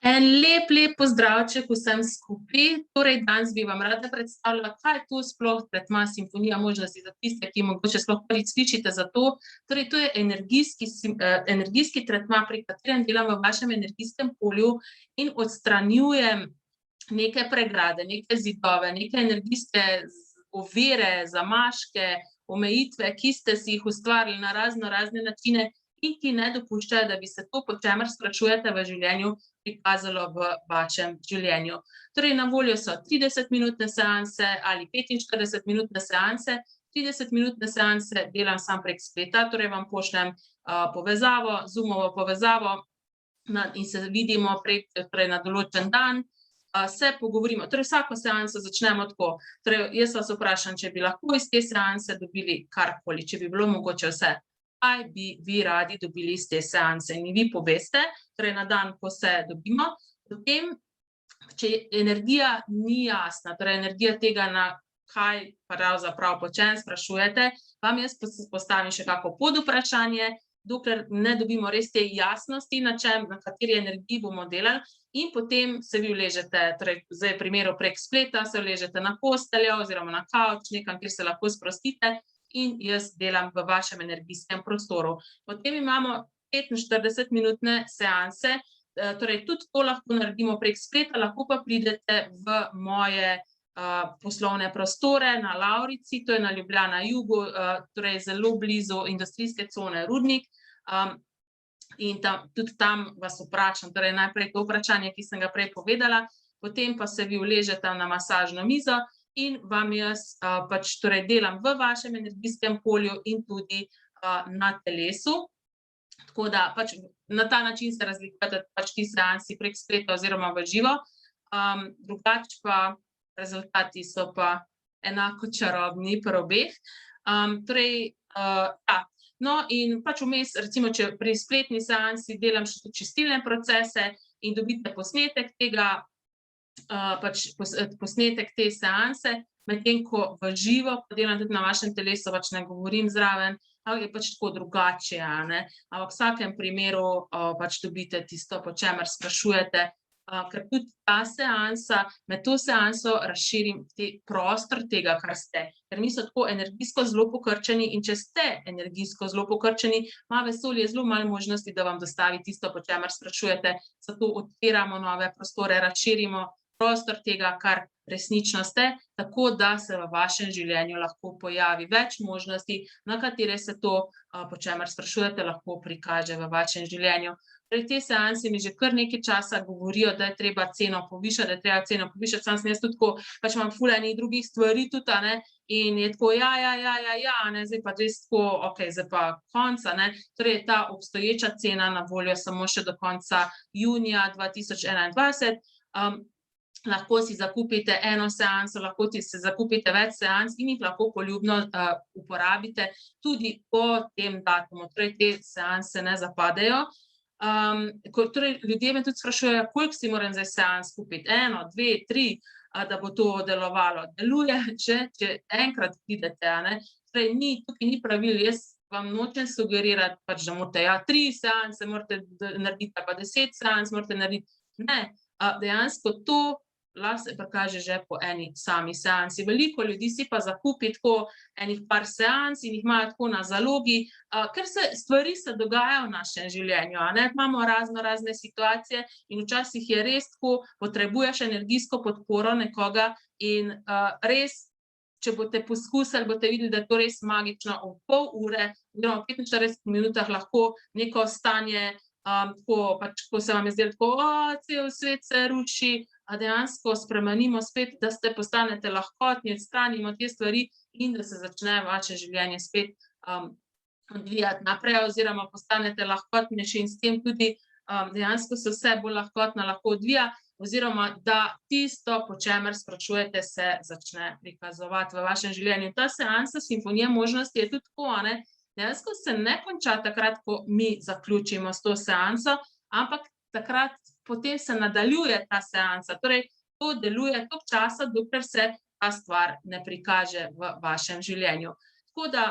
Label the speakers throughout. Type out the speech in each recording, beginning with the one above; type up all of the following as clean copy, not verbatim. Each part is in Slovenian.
Speaker 1: En lep pozdravček vsem skupaj. Torej, danes bi vam rada predstavila, kaj je to sploh tretma simfonija možnosti za tiste, ki mogoče sploh prvič slišite za to. Torej, to je energijski tretma, pri katerem delam v vašem energijskem polju in odstranjujem neke pregrade, neke zidove, neke energijske ovire, zamaške, omejitve, ki ste si jih ustvarili na razne načine in ki ne dopuščajo, da bi se to, po čemer sprašujete v življenju, prikazalo v vašem življenju. Torej, na voljo so 30-minutne seanse ali 45-minutne seanse. 30-minutne seanse delam samo prek spleta, torej vam pošljem povezavo, Zoomovo povezavo in se vidimo torej na določen dan. Se pogovorimo, torej vsako seanso začnemo tako. Torej, jaz vas vprašam, če bi lahko iz te seanse dobili karkoli, če bi bilo mogoče vse. Kaj bi vi radi dobili iz te seanse? In vi poveste, torej na dan, ko se dobimo. Potem, če energija ni jasna, torej energija tega, na kaj pravzaprav po čem sprašujete, vam jaz postavim še kako podvprašanje, dokler ne dobimo res te jasnosti, na kateri energiji bomo delali, in potem se vi uležete, torej zdaj v primeru prek spleta, se uležete na posteljo oziroma na kavč, nekam, kjer se lahko sprostite, in jaz delam v vašem energijskem prostoru. Potem imamo 45-minutne seanse, torej tudi to lahko naredimo prek spleta, lahko pa pridete v moje poslovne prostore na Lavrici, to je na Ljubljana jugu, torej zelo blizu industrijske cone Rudnik. In tudi tam vas vprašam, torej najprej to vprašanje, ki sem ga prej povedala, potem pa se vi uležete na masažno mizo in vam jaz pač torej delam v vašem energijskem polju in tudi na telesu. Tako da pač na ta način se razlikujete pač ti seansi prek spleta oziroma v živo. Drugače pa rezultati so pa enako čarobni pri obeh. Torej, no, in pač vmes, recimo, če pri spletni seansi delam še tudi čistilne procese in dobite posnetek tega, pač posnetek te seanse, medtem ko v živo, ko delam tudi na vašem telesu, pač ne govorim zraven, ampak je pač tako drugače, ampak v vsakem primeru pač dobite tisto, po čemer sprašujete, ker tudi ta seansa, med to seanso razširim prostor tega, kar ste. Ker mi so tako energijsko zelo pokrčeni in če ste energijsko zelo pokrčeni, ima vesolje zelo malo možnosti, da vam dostavi tisto, po čemer sprašujete, zato odpiramo nove prostore, razširimo prostor tega, kar resnično ste, tako da se v vašem življenju lahko pojavi več možnosti, na katere se to, po čemer sprašujete, lahko prikaže v vašem življenju. Torej, te seanse mi že kar nekaj časa govorijo, da je treba ceno povišati, sam sem jaz tudi tako, pač imam ful enih drugih stvari tudi, in je tako, zdaj pa res tako, okej, zdaj pa konec, torej je ta obstoječa cena na voljo samo še do konca junija 2021. Lahko si zakupite eno seanso, lahko si zakupite več seans in jih lahko poljubno uporabite tudi po tem datumu, torej te seanse ne zapadejo. Torej, ljudje me tudi sprašujejo, koliko si moram zdaj seans kupiti, 1, 2, 3, da bo to delovalo. Deluje, če enkrat pridete, torej tukaj ni pravil, jaz vam nočem sugerirati, pač da morate, 3 seanse morate narediti, pa 10 seans morate narediti, ne, dejansko to lahko se prikaže že po eni sami seansi. Veliko ljudi si pa zakupi tako enih par seans in jih imajo tako na zalogi, ker stvari se dogajajo v našem življenju, imamo razne situacije in včasih je res tako, potrebuješ energijsko podporo nekoga in res, če boste poskusili, boste videli, da je to res magično, v pol ure oziroma v 45 minutah lahko neko stanje, tako pač, ko se vam je zdelo tako, cel svet se ruši, a dejansko spremenimo spet, da postanete lahkotni, odstranimo te stvari in da se začne vaše življenje spet odvijati naprej oziroma postanete lahkotnejši in s tem tudi dejansko se vse bolj lahkotno lahko odvija oziroma da tisto, po čemer sprašujete, se začne prikazovati v vašem življenju. Ta seansa Simfonija možnosti je tudi tako, dejansko se ne konča takrat, ko mi zaključimo s to seanso, ampak takrat potem se nadaljuje ta seansa, torej to deluje toliko časa, dokler se ta stvar ne prikaže v vašem življenju. Tako da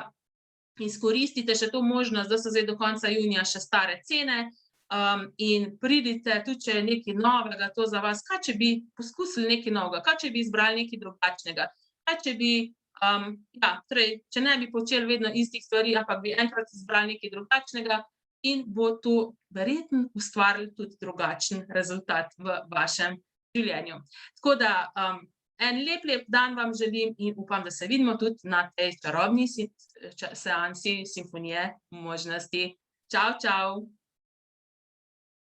Speaker 1: izkoristite še to možnost, da so zdaj do konca junija še stare cene, in pridite, tudi če je nekaj novega to za vas, kaj če bi poskusili nekaj novega, kaj če bi izbrali nekaj drugačnega, kaj če bi, torej, če ne bi počeli vedno istih stvari, ampak bi enkrat izbrali nekaj drugačnega in bo to verjetno ustvarilo tudi drugačen rezultat v vašem življenju. Tako da, en lep dan vam želim in upam, da se vidimo tudi na tej čarobni seansi Simfonije možnosti. Čau, čau.